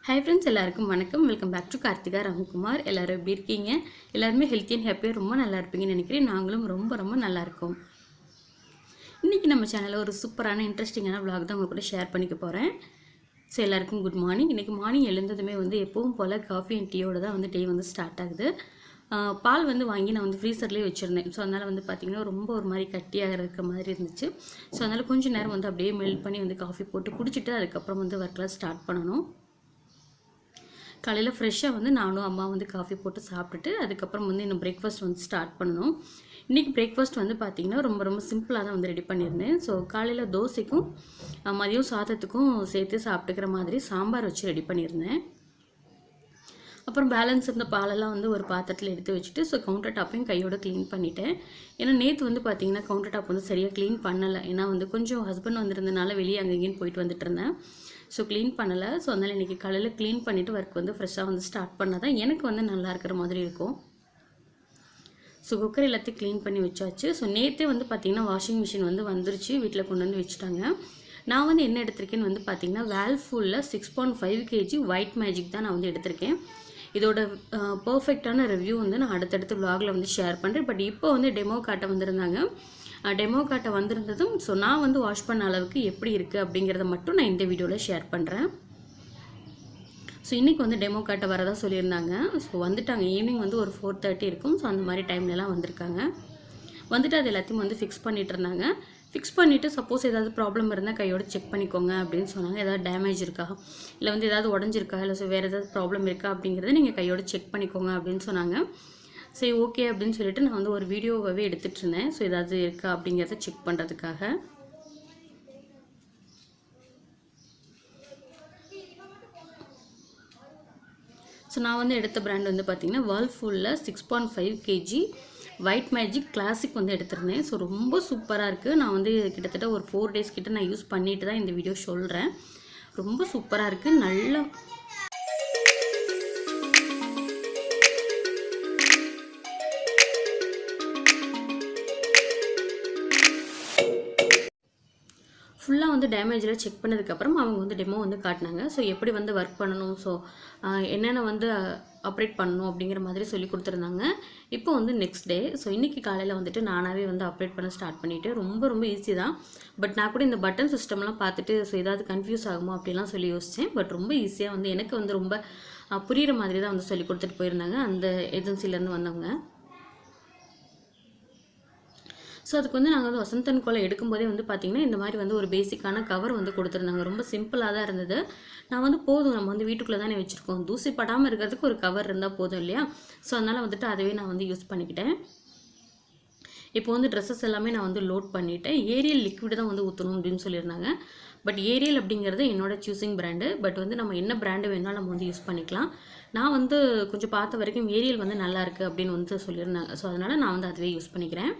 Hi friends, எல்லாருக்கும் வணக்கம். Welcome back to Karthiga Ramkumar. எல்லாரும் எப்படி இருக்கீங்க? எல்லாரும் ஹெல்த்தி அண்ட் ஹாப்பியா ரொம்ப நல்லா இருப்பீங்கன்னு நினைக்கிறேன். நாங்களும் ரொம்ப நல்லா இருக்கோம். இன்னைக்கு நம்ம சேனல்ல ஒரு சூப்பரான இன்ட்ரஸ்டிங்கான vlog தான் உங்க கூட ஷேர் பண்ணிக்க போறேன். சோ எல்லாருக்கும் குட் மார்னிங். இன்னைக்கு மார்னிங் எழுந்ததுமே எப்பவும் போல காஃபி அண்ட் டீயோட தான் டே ஸ்டார்ட் ஆகுது. பால் வாங்கி நான் ஃப்ரீசர்லயே வச்சிருந்தேன். சோ அதனால பாத்தீங்கன்னா ரொம்ப ஒரு மாதிரி கட்டியா இருக்க மாதிரி இருந்துச்சு. சோ அதனால கொஞ்ச நேரம் அப்படியே மெல்ட் பண்ணி காஃபி போட்டு குடிச்சிட்டு அதுக்கு அப்புறம் வர்க்ல ஸ்டார்ட் பண்ணனும். காலையில ஃப்ரெஷ்ஷா நானும் அம்மா காஃபி போட்டு சாப்பிட்டுட்டு அதுக்கு அப்புறம் இன்னும் பிரேக்ஃபாஸ்ட் ஸ்டார்ட் பண்ணனும். இன்னைக்கு பிரேக்ஃபாஸ்ட் பாத்தீங்கன்னா ரொம்ப சிம்பிளா தான் ரெடி பண்ணிருந்தேன். சோ காலையில தோசைக்கும் மதியம் சாதத்துக்கும் சேர்த்து சாப்பிட்டுக்கிற மாதிரி சாம்பார் வச்சு ரெடி பண்ணிருந்தேன். அப்புறம் பேலன்ஸ் இருந்த பாலெல்லாம் ஒரு பாத்திரத்துல எடுத்து வச்சிட்டு சோ கவுண்டர் டாப்பையும் கையோட க்ளீன் பண்ணிட்டேன். ஏன்னா நேத்து பாத்தீங்கன்னா கவுண்டர் டாப் சரியா க்ளீன் பண்ணல. ஏன்னா கொஞ்சம் ஹஸ்பண்ட் வந்திருந்தனால வெளிய அங்கங்கேயும் போயிட்டு வந்துட்டு இருந்தேன். சோ க்ளீன் பண்ணல. சோ அதனால இன்னைக்கு காலையில க்ளீன் பண்ணிட்டு வர்க் ஃப்ரெஷ்ஷா ஸ்டார்ட் பண்ணாதான் எனக்கு நல்லா இருக்கிற மாதிரி இருக்கும். சோ குக்கர் எல்லாத்தையும் க்ளீன் பண்ணி வச்சாச்சு. சோ நேத்தே பாத்தீங்கன்னா வாஷிங் மெஷின் வந்துருச்சு. வீட்ல கொண்டு வச்சிட்டாங்க. நான் என்ன எடுத்துர்க்கேன்னு பாத்தீங்கன்னா வேல்ஃபுல்ல 6.5 kg ஒயிட் மேஜிக் தான் நான் எடுத்துர்க்கேன். இதோட பெர்ஃபெக்ட்டான ரிவ்யூ நான் அடுத்தடுத்த vlogல ஷேர் பண்றேன். பட் இப்போ டெமோ காட்ட வந்திருந்தாங்க. டெமோ காட்ட வந்திருந்ததும் சோ நான் வாஷ் பண்ண அளவுக்கு எப்படி இருக்கு அப்படிங்கறத மட்டும் நான் இந்த வீடியோல ஷேர் பண்றேன். சோ இன்னைக்கு டெமோ காட்ட வரதா சொல்லிருந்தாங்க. சோ வந்துட்டாங்க. ஈவினிங் ஒரு 4:30 இருக்கும். சோ அந்த மாதிரி டைம்ல எல்லாம் வந்திருக்காங்க. வந்துட்டு அது எல்லாத்தையும் ஃபிக்ஸ் பண்ணிட்டு இருந்தாங்க. ஃபிக்ஸ் பண்ணிட்டு சப்போஸ் ஏதாவது ப்ராப்ளம் இருந்தா கையோட செக் பண்ணிக்கோங்க அப்படினு சொன்னாங்க. ஏதாவது டேமேஜ் இருக்கா இல்ல ஏதாவது உடைஞ்சிருக்கா இல்ல வேற ஏதாவது ப்ராப்ளம் இருக்கா அப்படிங்கறதை நீங்க கையோட செக் பண்ணிக்கோங்க அப்படினு சொன்னாங்க. சரி ஓகே அப்படினு சொல்லிட்டு நான் ஒரு வீடியோவாவே எடுத்துட்டு இருந்தேன். சோ ஏதாவது இருக்கா அப்படிங்கறதை செக் பண்றதுக்காக. சோ நான் எடுத்த பிராண்ட் பாத்தீங்கன்னா வேர்ல்பூல்ல 6.5 kg ஒயிட் மேஜிக் கிளாசிக் எடுத்துறேன். சோ ரொம்ப சூப்பரா இருக்கு. நான் கிட்டத்தட்ட ஒரு 4 days கிட்ட நான் யூஸ் பண்ணிட்டு தான் இந்த வீடியோ சொல்றேன். ரொம்ப சூப்பரா இருக்கு. நல்ல ஃபுல்லா டேமேஜ்ல செக் பண்ணதுக்கு அப்புறம் அவங்க டெமோ காட்டுனாங்க. சோ எப்படி வர்க் பண்ணனும் சோ என்னென்ன ஆபரேட் பண்ணனும் அப்படிங்கற மாதிரி சொல்லி கொடுத்திருந்தாங்க. இப்போ நெக்ஸ்ட் டே சோ இன்னைக்கு காலையில நானாவே ஆபரேட் பண்ண ஸ்டார்ட் பண்ணிட்டேன். ரொம்ப ஈஸி தான். பட் நான் கூட இந்த பட்டன் சிஸ்டம்லாம் பார்த்துட்டு சோ ஏதாவது கன்ஃபியூஸ் ஆகுமா அப்படிலாம் சொல்லி யோசிச்சேன். பட் ரொம்ப ஈஸியா எனக்கு ரொம்ப புரியுற மாதிரி தான் சொல்லி கொடுத்துட்டு போயிருந்தாங்க அந்த ஏஜென்சில இருந்து வந்தவங்க. சோ அதுக்கு நாங்க வசந்தன் கோல எடுக்கும்போதே பாத்தீங்கன்னா இந்த மாதிரி ஒரு பேசிக்கான கவர் கொடுத்திருந்தாங்க. ரொம்ப சிம்பிளா தான் இருந்தது. நான் போதும் நம்ம வீட்டுக்குள்ள தானே வச்சிருக்கோம். தூசி படாம இருக்கிறதுக்கு ஒரு கவர் இருந்தா போதும் இல்லையா? சோ அதனால அதுவே நான் யூஸ் பண்ணிக்கிட்டேன். இப்போ Dresses எல்லாமே நான் லோட் பண்ணிட்டேன். ஏரியல் லிக்விட் தான் ஊத்தணும் அப்படினு சொல்லிருந்தாங்க. பட் ஏரியல் அப்படிங்கிறது என்னோட சூசிங் பிராண்ட். பட் நம்ம என்ன பிராண்ட் வேணாலும் நம்ம யூஸ் பண்ணிக்கலாம். நான் கொஞ்சம் பார்த்த வரைக்கும் ஏரியல் நல்லா இருக்கு அப்படினு சொல்லிருந்தாங்க. சோ அதனால நான் அதுவே யூஸ் பண்ணிக்கிறேன்.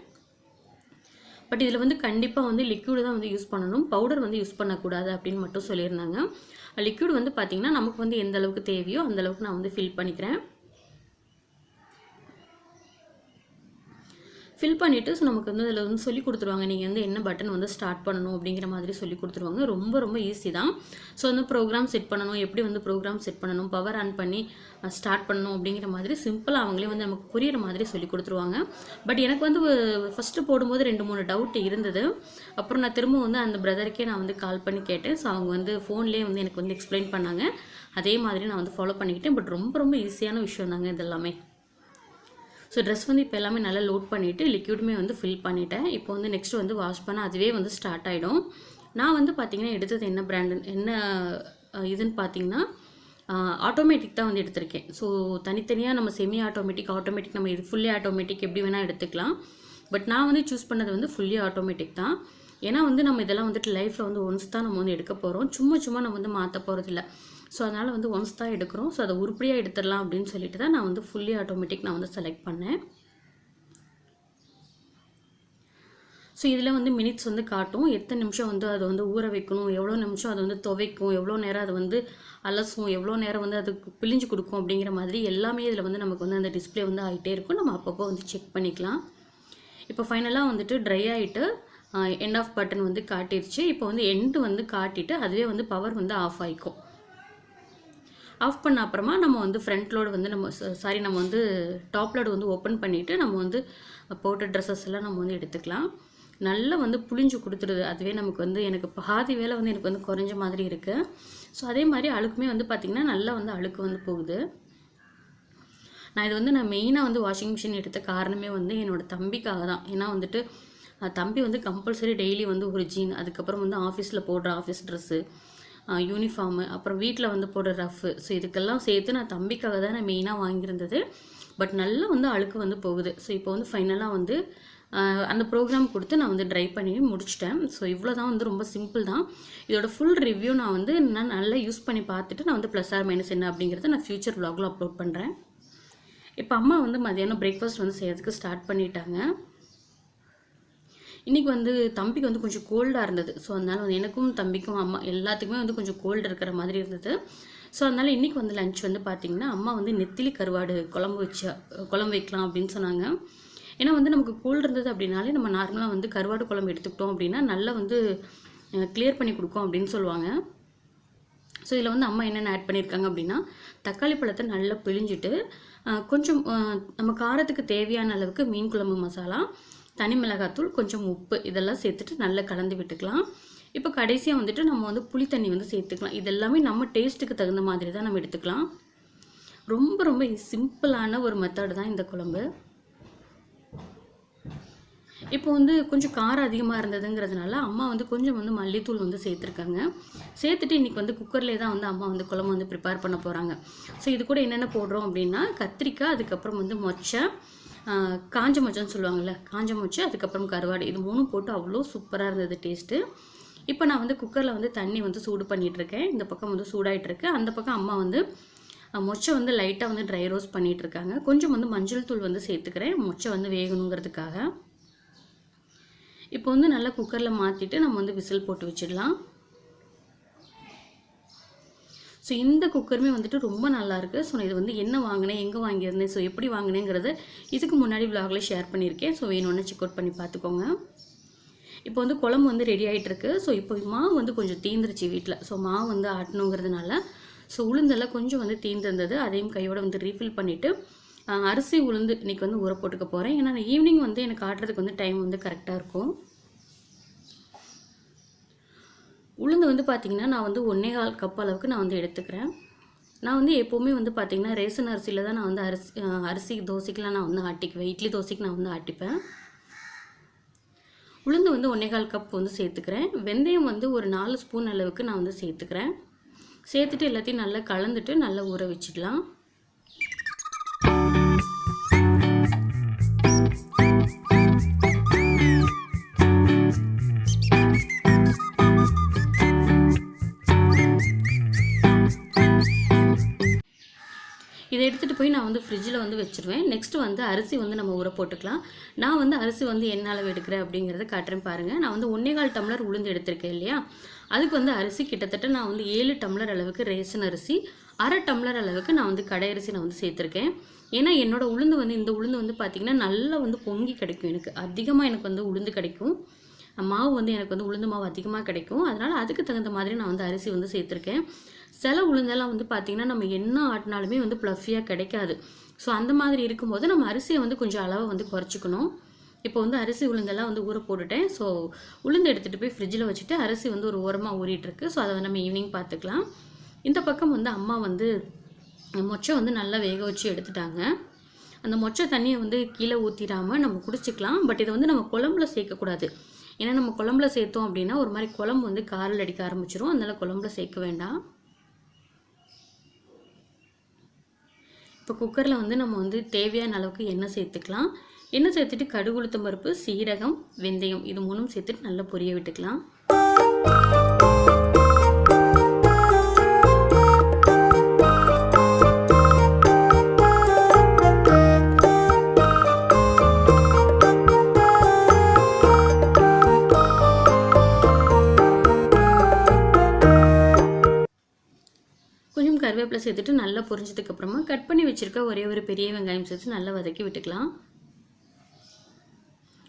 பட் இதுல கண்டிப்பா லிக்விட் தான் யூஸ் பண்ணனும். பவுடர் யூஸ் பண்ண கூடாது அப்படினு மட்டும் சொல்லிருந்தாங்க. லிக்விட் பாத்தீங்கன்னா நமக்கு எந்த அளவுக்கு தேவையோ அந்த அளவுக்கு நான் ஃபில் பண்ணிக்கிறேன். ஃபில் பண்ணிட்டு சோ நமக்கு இதுல சொல்லி கொடுத்துருவாங்க. நீங்க என்ன பட்டன் ஸ்டார்ட் பண்ணனும் அப்படிங்கற மாதிரி சொல்லி கொடுத்துருவாங்க. ரொம்ப ஈஸி தான். சோ ப்ரோகிராம் செட் பண்ணனும். எப்படி ப்ரோகிராம் செட் பண்ணனும், பவர் ஆன் பண்ணி ஸ்டார்ட் பண்ணனும் அப்படிங்கற மாதிரி சிம்பிளா அவங்களே நமக்கு புரியுற மாதிரி சொல்லி கொடுத்துருவாங்க. பட் எனக்கு ஃபர்ஸ்ட் போடும்போது 2-3 டவுட் இருந்தது. அப்புறம் நான் திரும்ப அந்த பிரதர்க்கே நான் கால் பண்ணி கேட்டேன். சோ அவங்க ஃபோன்லயே எனக்கு எக்ஸ்பிளைன் பண்ணாங்க. அதே மாதிரி நான் ஃபாலோ பண்ணிக்கிட்டேன். பட் ரொம்ப ஈஸியான விஷயம் தாங்க இதெல்லாம். சோ Dress இப்போ எல்லாமே நல்லா லோட் பண்ணிட்டு லிக்விடுமே ஃபில் பண்ணிட்டேன். இப்போ நெக்ஸ்ட் வாஷ் பண்ண அதுவே ஸ்டார்ட் ஆயிடும். நான் பாத்தீங்கன்னா எடுத்தது என்ன பிராண்ட் என்ன இதுன்னு பாத்தீங்கன்னா ஆட்டோமேட்டிக் தான் எடுத்துர்க்கேன். சோ தனித்தனியா நம்ம செமி ஆட்டோமேட்டிக் நம்ம இது ஃபுல்லி ஆட்டோமேட்டிக் எப்படி வேணா எடுத்துக்கலாம். பட் நான் சூஸ் பண்ணது ஃபுல்லி ஆட்டோமேட்டிக் தான். ஏன்னா நம்ம இதெல்லாம் லைஃப்ல ஒன்ஸ் தான் நம்ம எடுக்க போறோம். சும்மா நம்ம மாத்த போறது இல்ல. சோ அதனால ஒன்ஸ் தான் எடுக்கறோம். சோ அத உருப்படியா எடுத்துறலாம் அப்படினு சொல்லிட்டு தான் நான் ஃபுல்லி ஆட்டோமேட்டிக் நான் செலக்ட் பண்ணேன். சோ இதுல மினிட்ஸ் காட்டும். எத்தனை நிமிஷம் அது ஊற வைக்கணும், எவ்வளவு நிமிஷம் அது துவைக்கும், எவ்வளவு நேரம் அது அலசும், எவ்வளவு நேரம் அது பிழிஞ்சு கொடுக்கும் அப்படிங்கற மாதிரி எல்லாமே இதுல நமக்கு அந்த டிஸ்ப்ளே ஆயிட்டே இருக்கும். நம்ம அப்பப்போ செக் பண்ணிக்கலாம். இப்போ ஃபைனலா ட்ரை ஆயிட்டு எண்ட் ஆஃப் பட்டன் காட்டிருச்சு. இப்போ எண்ட் காட்டிட்டு அதுவே பவர் ஆஃப் ஆயிக்கும். ஆஃப் பண்ண அப்புறமா நம்ம வந்து ஃப்ரண்ட் லோடு வந்து நம்ம வந்து டாப் லோடு வந்து ஓப்பன் பண்ணிவிட்டு நம்ம வந்து போட்ட ட்ரெஸ்ஸஸ் எல்லாம் நம்ம வந்து எடுத்துக்கலாம். நல்லா வந்து புளிஞ்சு கொடுத்துருது. அதுவே நமக்கு வந்து எனக்கு பாதி வேலை வந்து எனக்கு வந்து குறைஞ்ச மாதிரி இருக்குது. ஸோ அதே மாதிரி அழுக்குமே வந்து பார்த்திங்கன்னா நல்லா வந்து அழுக்கு வந்து போகுது. நான் மெயினாக வந்து வாஷிங் மிஷின் எடுத்த காரணமே வந்து என்னோடய தம்பிக்காக தான். ஏன்னா வந்துட்டு தம்பி வந்து கம்பல்சரி டெய்லி வந்து ஒரு ஜீன், அதுக்கப்புறம் வந்து ஆஃபீஸில் போடுற ஆஃபீஸ் ட்ரெஸ்ஸு, யூனிஃபார்மு, அப்புறம் வீட்டில் வந்து போடுற ரஃப்பு, ஸோ இதுக்கெல்லாம் சேர்த்து நான் தம்பிக்காக தான் நான் மெயினாக வாங்கியிருந்தது. பட் நல்லா வந்து அழுக்கு வந்து போகுது. ஸோ இப்போ வந்து ஃபைனலாக வந்து அந்த ப்ரோக்ராம் கொடுத்து நான் வந்து ட்ரை பண்ணி முடிச்சிட்டேன். ஸோ இவ்வளோ தான், வந்து ரொம்ப சிம்பிள் தான். இதோட ஃபுல் ரிவ்யூ நான் நல்லா யூஸ் பண்ணி பார்த்துட்டு நான் வந்து ப்ளஸ் ஆர் மைனஸ் என்ன அப்படிங்கிறத நான் ஃப்யூச்சர் vlogல அப்லோட் பண்ணுறேன். இப்போ அம்மா வந்து மதியானம் பிரேக்ஃபாஸ்ட் வந்து செய்யறதுக்கு ஸ்டார்ட் பண்ணிட்டாங்க. இன்றைக்கி வந்து தம்பிக்கு வந்து கொஞ்சம் கோல்டாக இருந்தது. ஸோ அதனால் வந்து எனக்கும் தம்பிக்கும் அம்மா எல்லாத்துக்குமே வந்து கொஞ்சம் கோல்டு இருக்கிற மாதிரி இருந்தது. ஸோ அதனால் இன்றைக்கி வந்து லஞ்ச் வந்து பார்த்திங்கன்னா அம்மா வந்து நெத்திலி கருவாடு குழம்பு வைக்கலாம் அப்படின்னு சொன்னாங்க. ஏன்னா வந்து நமக்கு கோல்டு இருந்தது அப்படின்னாலே நம்ம நார்மலாக வந்து கருவாடு குழம்பு எடுத்துக்கிட்டோம் அப்படின்னா நல்லா வந்து கிளியர் பண்ணி கொடுக்கும் அப்படின்னு சொல்லுவாங்க. ஸோ இதில் வந்து அம்மா என்னென்ன ஆட் பண்ணியிருக்காங்க அப்படின்னா, தக்காளி பழத்தை நல்லா பிழிஞ்சிட்டு கொஞ்சம் நம்ம காரத்துக்கு தேவையான அளவுக்கு மீன் குழம்பு மசாலா, தனி மிளகாத்தூள், கொஞ்சம் உப்பு இதெல்லாம் சேர்த்துட்டு நல்லா கலந்து விட்டுக்கலாம். இப்போ கடைசியாக வந்துட்டு நம்ம வந்து புளி தண்ணி வந்து சேர்த்துக்கலாம். இதெல்லாமே நம்ம டேஸ்ட்டுக்கு தகுந்த மாதிரி தான் நம்ம எடுத்துக்கலாம். ரொம்ப ரொம்ப சிம்பிளான ஒரு மெத்தட் தான் இந்த குழம்பு. இப்போ வந்து கொஞ்சம் காரம் அதிகமாக இருந்ததுங்கிறதுனால அம்மா வந்து கொஞ்சம் வந்து மல்லித்தூள் வந்து சேர்த்துருக்காங்க. சேர்த்துட்டு இன்றைக்கி வந்து குக்கர்லேயே தான் வந்து அம்மா வந்து குழம்பு வந்து ப்ரிப்பேர் பண்ண போகிறாங்க. ஸோ இது கூட என்னென்ன போடுறோம் அப்படின்னா, கத்திரிக்காய், அதுக்கப்புறம் வந்து மொச்சை, காஞ்ச மொச்சைன்னு சொல்லுவாங்கள்ல, காஞ்ச மொச்சை, அதுக்கப்புறம் கருவாடு, இது 3 போட்டு அவ்வளோ சூப்பராக இருந்தது டேஸ்ட்டு. இப்போ நான் வந்து குக்கரில் வந்து தண்ணி வந்து சூடு பண்ணிகிட்ருக்கேன். இந்த பக்கம் வந்து சூடாகிட்டுருக்கு. அந்த பக்கம் அம்மா வந்து மொச்சை வந்து லைட்டாக வந்து ட்ரை ரோஸ்ட் பண்ணிகிட்ருக்காங்க. கொஞ்சம் வந்து மஞ்சள் தூள் வந்து சேர்த்துக்கிறேன், மொச்சை வந்து வேகணுங்கிறதுக்காக. இப்போ வந்து நல்லா குக்கரில் மாற்றிட்டு நம்ம வந்து விசில் போட்டு வச்சிடலாம். ஸோ இந்த குக்கருமே வந்துட்டு ரொம்ப நல்லாயிருக்கு. ஸோ இது வந்து என்ன வாங்கினேன், எங்கே வாங்கியிருந்தேன், ஸோ எப்படி வாங்கினேங்கிறத இதுக்கு முன்னாடி vlogல ஷேர் பண்ணியிருக்கேன். ஸோ வேணும்னா செக் அவுட் பண்ணி பார்த்துக்கோங்க. இப்போ வந்து குழம்பு வந்து ரெடி ஆகிட்டுருக்கு. ஸோ இப்போ மாவு வந்து கொஞ்சம் தீந்துருச்சு வீட்டில். ஸோ மாவு வந்து ஆட்டணுங்கிறதுனால ஸோ உளுந்தெல்லாம் கொஞ்சம் வந்து தீர்ந்திருந்தது. அதையும் கையோடு வந்து ரீஃபில் பண்ணிவிட்டு அரிசி உளுந்து இன்றைக்கி வந்து ஊற போட்டுக்க போகிறேன். ஏன்னா ஈவினிங் வந்து எனக்கு ஆட்டுறதுக்கு வந்து டைம் வந்து கரெக்டாக இருக்கும். உளுந்து வந்து பார்த்திங்கன்னா நான் வந்து 1.25 கப் அளவுக்கு நான் வந்து எடுத்துக்கிறேன். நான் வந்து எப்போவுமே வந்து பார்த்திங்கன்னா ரேஷன் அரிசியில் தான் நான் வந்து அரிசி தோசைக்கெலாம் நான் வந்து ஆட்டிக்குவேன். இட்லி தோசைக்கு நான் வந்து ஆட்டிப்பேன். உளுந்து வந்து 1.25 கப் வந்து சேர்த்துக்கிறேன். வெந்தயம் வந்து ஒரு 4 ஸ்பூன் அளவுக்கு நான் வந்து சேர்த்துக்கிறேன். சேர்த்துட்டு எல்லாத்தையும் நல்லா கலந்துட்டு நல்லா ஊற வச்சிடலாம். இதை எடுத்துகிட்டு போய் நான் வந்து ஃப்ரிட்ஜில் வந்து வச்சுருவேன். நெக்ஸ்ட்டு வந்து அரிசி வந்து நம்ம ஊற போட்டுக்கலாம். நான் வந்து அரிசி வந்து என்ன அளவு எடுக்கிறேன் அப்படிங்கிறத காட்டுறேன் பாருங்கள். நான் வந்து 1.25 டம்ளர் உளுந்து எடுத்திருக்கேன் இல்லையா, அதுக்கு வந்து அரிசி கிட்டத்தட்ட நான் வந்து 7 டம்ளர் அளவுக்கு ரேஷன் அரிசி, 1/2 டம்ளர் அளவுக்கு நான் வந்து கடை அரிசி நான் வந்து சேர்த்துருக்கேன். ஏன்னா என்னோடய உளுந்து வந்து இந்த உளுந்து வந்து பார்த்திங்கன்னா நல்லா வந்து பொங்கி கிடைக்கும். எனக்கு அதிகமாக எனக்கு வந்து உளுந்து கிடைக்கும். மாவு வந்து எனக்கு வந்து உளுந்து மாவு அதிகமாக கிடைக்கும். அதனால் அதுக்கு தகுந்த மாதிரி நான் வந்து அரிசி வந்து சேர்த்துருக்கேன். சில உளுந்தெல்லாம் வந்து பார்த்திங்கன்னா நம்ம என்ன ஆட்டினாலுமே வந்து ப்ளஃபியாக கிடைக்காது. ஸோ அந்த மாதிரி இருக்கும்போது நம்ம அரிசியை வந்து கொஞ்சம் அளவை வந்து குறைச்சிக்கணும். இப்போ வந்து அரிசி உளுந்தெல்லாம் வந்து ஊற போட்டுட்டேன். ஸோ உளுந்து எடுத்துகிட்டு போய் ஃப்ரிட்ஜில் வச்சுட்டு அரிசி வந்து ஒரு ஓரமாக ஊறிட்டுருக்கு. ஸோ அதை வந்து நம்ம ஈவினிங் பார்த்துக்கலாம். இந்த பக்கம் வந்து அம்மா வந்து மொச்சை வந்து நல்லா வேக வச்சு எடுத்துட்டாங்க. அந்த மொச்சை தண்ணியை வந்து கீழே ஊற்றிடாமல் நம்ம குடிச்சிக்கலாம். பட் இதை வந்து நம்ம குழம்புல சேர்க்கக்கூடாது. ஏன்னா நம்ம குழம்புல சேர்த்தோம் அப்படின்னா ஒரு மாதிரி குழம்பு வந்து காரில் அடிக்க ஆரம்பிச்சிடும். அதனால் குழம்புல சேர்க்க வேண்டாம். இப்போ குக்கரில் வந்து நம்ம வந்து தேவையான அளவுக்கு எண்ணெய் சேர்த்துக்கலாம். எண்ணெய் சேர்த்துட்டு கடுகு, உளுத்தம் பருப்பு, சீரகம், வெந்தயம் இது 3 சேர்த்துட்டு நல்லா பொரிய விட்டுக்கலாம். கொஞ்சம் கருவேப்பிலை சேர்த்துட்டு நல்லா பொரிஞ்சதுக்கப்புறமா கட் பண்ணி வச்சுருக்க ஒரே ஒரு பெரிய வெங்காயம் சேர்த்து நல்லா வதக்கி விட்டுக்கலாம்.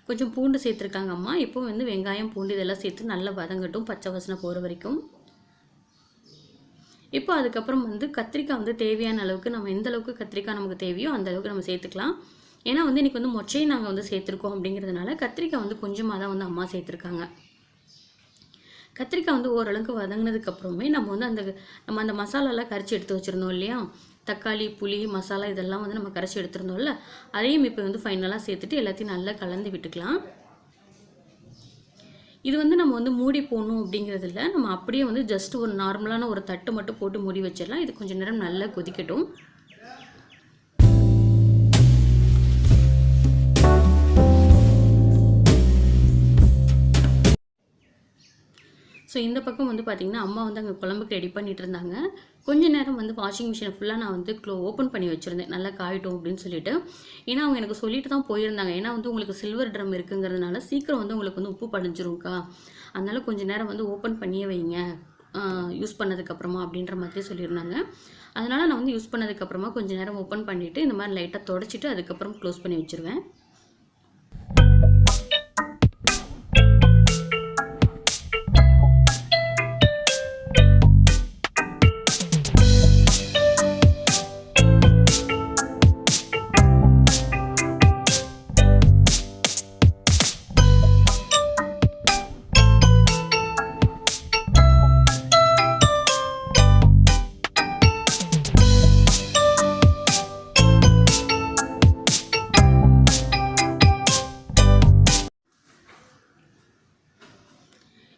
கொஞ்சம் பூண்டு சேர்த்துருக்காங்க அம்மா. இப்போ வந்து வெங்காயம், பூண்டு இதெல்லாம் சேர்த்து நல்லா வதங்கட்டும், பச்சை வாசனை போகிற வரைக்கும். இப்போ அதுக்கப்புறம் வந்து கத்திரிக்காய் வந்து தேவையான அளவுக்கு நம்ம எந்த அளவுக்கு கத்திரிக்காய் நமக்கு தேவையோ அந்த அளவுக்கு நம்ம சேர்த்துக்கலாம். ஏன்னா வந்து இன்றைக்கி வந்து மொச்சையை நாங்கள் வந்து சேர்த்துருக்கோம் அப்படிங்கிறதுனால கத்திரிக்காய் வந்து கொஞ்சமாக தான் வந்து அம்மா சேர்த்துருக்காங்க. கத்திரிக்காய் வந்து ஓரளவுக்கு வதங்கினதுக்கப்புறமே நம்ம அந்த மசாலாலாம் கரைச்சி எடுத்து வச்சுருந்தோம் இல்லையா, தக்காளி, புளி, மசாலா இதெல்லாம் வந்து நம்ம கரைச்சி எடுத்துருந்தோம்ல, அதையும் இப்போ வந்து ஃபைனலாக சேர்த்துட்டு எல்லாத்தையும் நல்லா கலந்து விட்டுக்கலாம். இது வந்து நம்ம வந்து மூடி போடணும் அப்படிங்கிறது இல்லை, நம்ம அப்படியே வந்து ஜஸ்ட் ஒரு நார்மலான ஒரு தட்டு மட்டும் போட்டு மூடி வச்சிடலாம். இது கொஞ்சம் நேரம் நல்லா கொதிக்கட்டும். ஸோ இந்த பக்கம் வந்து பார்த்திங்கன்னா அம்மா வந்து அங்கே குழம்புக்கு ரெடி பண்ணிகிட்டு இருந்தாங்க. கொஞ்ச நேரம் வந்து வாஷிங் மிஷினை ஃபுல்லாக நான் வந்து ஓப்பன் பண்ணி வச்சுருந்தேன், நல்லா காயட்டும் அப்படின்னு சொல்லிட்டு. ஏன்னா அவங்க எனக்கு சொல்லிட்டு தான் போயிருந்தாங்க, ஏன்னா வந்து உங்களுக்கு சில்வர் ட்ரம் இருக்குங்கிறதுனால சீக்கிரம் வந்து உங்களுக்கு வந்து உப்பு படிஞ்சிரும்க்கா, அதனால கொஞ்சம் நேரம் வந்து ஓப்பன் பண்ணியே வைங்க யூஸ் பண்ணதுக்கப்புறமா அப்படின்ற மாதிரி சொல்லியிருந்தாங்க. அதனால் நான் வந்து யூஸ் பண்ணதுக்கப்புறமா கொஞ்சம் நேரம் ஓப்பன் பண்ணிவிட்டு இந்த மாதிரி லைட்டாக தொடச்சிட்டு அதுக்கப்புறம் க்ளோஸ் பண்ணி வச்சுருவேன்.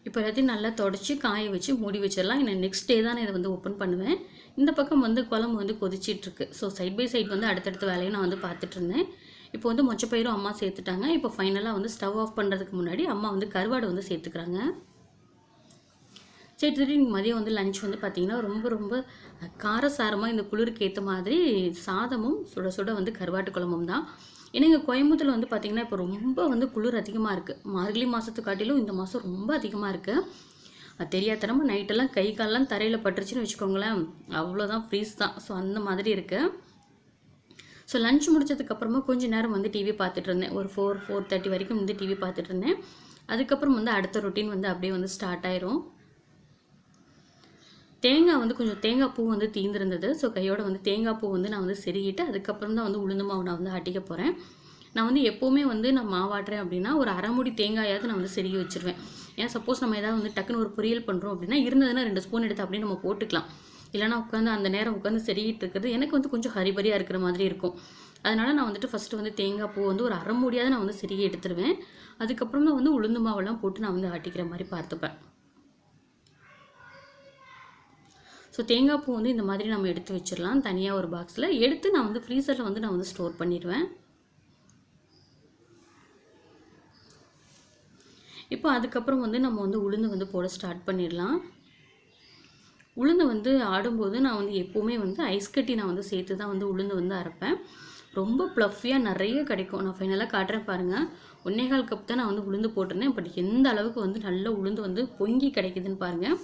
இப்போ எல்லாத்தையும் நல்லா தொடச்சி காய வச்சு மூடி வச்சிடலாம். நான் நெக்ஸ்ட் டே தான் இதை வந்து ஓப்பன் பண்ணுவேன். இந்த பக்கம் வந்து குழம்பு வந்து கொதிச்சிட்ருக்கு. ஸோ சைட் பை சைட் வந்து அடுத்தடுத்த வேலையை நான் வந்து பார்த்துட்டு இருந்தேன். இப்போ வந்து மொச்சப்பயிரும் அம்மா சேர்த்துட்டாங்க. இப்போ ஃபைனலாக வந்து ஸ்டவ் ஆஃப் பண்ணுறதுக்கு முன்னாடி அம்மா வந்து கருவாடு வந்து சேர்த்துக்கிறாங்க. சேர்த்துட்டு இன்றைக்கி மதியம் வந்து லஞ்ச் வந்து பார்த்திங்கன்னா ரொம்ப ரொம்ப காரசாரமாக இந்த குளிருக்கு ஏற்ற மாதிரி சாதமும் சுட சுட வந்து கருவாட்டு குழம்பும் தான். ஏன்னா இங்கே கோயம்புத்தூரில் வந்து பார்த்திங்கன்னா இப்போ ரொம்ப வந்து குளிர் அதிகமாக இருக்குது. மார்கழி மாதத்தை காட்டிலும் இந்த மாதம் ரொம்ப அதிகமாக இருக்குது. அது தெரியாதனமாக நைட்டெல்லாம் கை காலெலாம் தரையில் பட்டுருச்சுன்னு வச்சுக்கோங்களேன், அவ்வளோதான் ஃப்ரீஸ் தான். ஸோ அந்த மாதிரி இருக்குது. ஸோ லஞ்ச் முடிச்சதுக்கப்புறமா கொஞ்சம் நேரம் வந்து டிவி பார்த்துட்டு இருந்தேன். ஒரு 4:30 வரைக்கும் வந்து டிவி பார்த்துட்டு இருந்தேன். அதுக்கப்புறம் வந்து அடுத்த ரொட்டீன் வந்து அப்படியே வந்து ஸ்டார்ட் ஆயிரும். தேங்காய் வந்து கொஞ்சம் தேங்காய் பூ வந்து தீர்ந்துருந்தது. ஸோ கையோட வந்து தேங்காய் பூ வந்து நான் வந்து செருகிட்டு அதுக்கப்புறம் தான் வந்து உளுந்து மாவு நான் வந்து ஆட்டிக்க போகிறேன். நான் வந்து எப்போவுமே வந்து நான் மாவாட்டுறேன் அப்படின்னா ஒரு அரை மூடி தேங்காயாவது நான் வந்து செருகி வச்சுருவேன். ஏன்னா சப்போஸ் நம்ம ஏதாவது வந்து டக்குன்னு ஒரு பொரியல் பண்ணுறோம் அப்படின்னா இருந்ததுன்னா 2 ஸ்பூன் எடுத்து அப்படியே நம்ம போட்டுக்கலாம். இல்லைனா உட்காந்து அந்த நேரம் உட்காந்து செருகிட்டு இருக்கிறது எனக்கு வந்து கொஞ்சம் ஹரிபரியாக இருக்கிற மாதிரி இருக்கும். அதனால் நான் வந்துட்டு ஃபஸ்ட்டு வந்து தேங்காய் பூ வந்து ஒரு அரை மூடியாவது நான் வந்து செருகி எடுத்துருவேன். அதுக்கப்புறம் தான் வந்து உளுந்து மாவெல்லாம் போட்டு நான் வந்து ஆட்டிக்கிற மாதிரி பார்த்துப்பேன். ஸோ தேங்காய் பூ வந்து இந்த மாதிரி நம்ம எடுத்து வச்சிடலாம். தனியாக ஒரு பாக்ஸில் எடுத்து நான் வந்து ஃப்ரீசரில் வந்து நான் வந்து ஸ்டோர் பண்ணிடுவேன். இப்போ அதுக்கப்புறம் வந்து நம்ம வந்து உளுந்து வந்து போட ஸ்டார்ட் பண்ணிடலாம். உளுந்து வந்து ஆடும்போது நான் வந்து எப்போவுமே வந்து ஐஸ் கட்டி நான் வந்து சேர்த்து தான் வந்து உளுந்து வந்து அரைப்பேன். ரொம்ப ப்ளஃபியாக நிறைய கிடைக்கும். நான் ஃபைனலாக காட்டுறேன் பாருங்கள். 1.25 கப் தான் நான் வந்து உளுந்து போட்டிருந்தேன். பட் எந்த அளவுக்கு வந்து நல்ல உளுந்து வந்து பொங்கி கிடைக்குதுன்னு பாருங்கள்.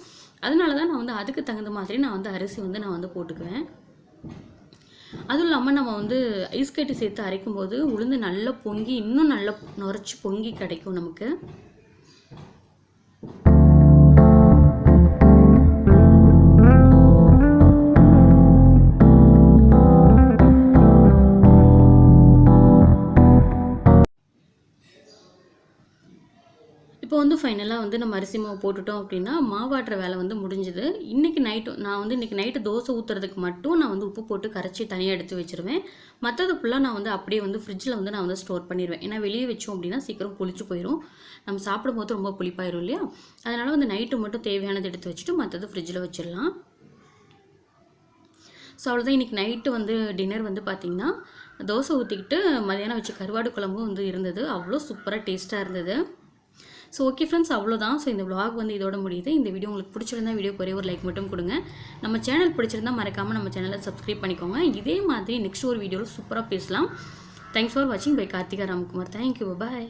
அதனால தான் நான் வந்து அதுக்கு தகுந்த மாதிரி நான் வந்து அரிசி வந்து நான் வந்து போட்டுக்குவேன். அதுவும் இல்லாமல் நம்ம வந்து ஐஸ் கட்டி சேர்த்து அரைக்கும்போது உளுந்து நல்லா பொங்கி இன்னும் நல்லா நுரைச்சி பொங்கி கிடைக்கும் நமக்கு. இப்போ வந்து ஃபைனலாக வந்து நம்ம அரிசி மாவு போட்டுட்டோம் அப்படின்னா மாவாட்டுற வேலை வந்து முடிஞ்சுது. இன்றைக்கி நைட்டு தோசை ஊற்றுறதுக்கு மட்டும் நான் வந்து உப்பு போட்டு கரைச்சி தனியாக எடுத்து வச்சுருவேன். மற்றது ஃபுல்லாக நான் வந்து அப்படியே வந்து ஃப்ரிட்ஜில் வந்து நான் வந்து ஸ்டோர் பண்ணிடுவேன். ஏன்னா வெளியே வச்சோம் அப்படின்னா சீக்கிரம் புளிச்சு போயிடும். நம்ம சாப்பிடும்போது ரொம்ப புளிப்பாயிரும் இல்லையா, அதனால் வந்து நைட்டு மட்டும் தேவையானது எடுத்து வச்சுட்டு மற்றது ஃப்ரிட்ஜில் வச்சிடலாம். ஸோ அவ்வளோதான். இன்றைக்கி நைட்டு வந்து டின்னர் வந்து பார்த்திங்கன்னா தோசை ஊற்றிக்கிட்டு மதியானம் வச்சு கருவாடு குழம்பும் வந்து இருந்தது. அவ்வளோ சூப்பராக டேஸ்ட்டாக இருந்தது. ஸோ ஓகே ஃப்ரெண்ட்ஸ், அவ்வளோதான். ஸோ இந்த vlog வந்து இதோட முடியுது. இந்த வீடியோ உங்களுக்கு பிடிச்சிருந்தா வீடியோக்கு ஒரே ஒரு லைக் மட்டும் கொடுங்க. நம்ம சேனல் பிடிச்சிருந்தா மறக்காமல் நம்ம சேனலை சப்ஸ்கிரைப் பண்ணிக்கோங்க. இதே மாதிரி நெக்ஸ்ட் ஒரு வீடியோவில் சூப்பராக பேசலாம். தேங்க்ஸ் ஃபார் வாட்சிங் பை கார்த்திகா ராம்குமார். தேங்க்யூ, பாய்.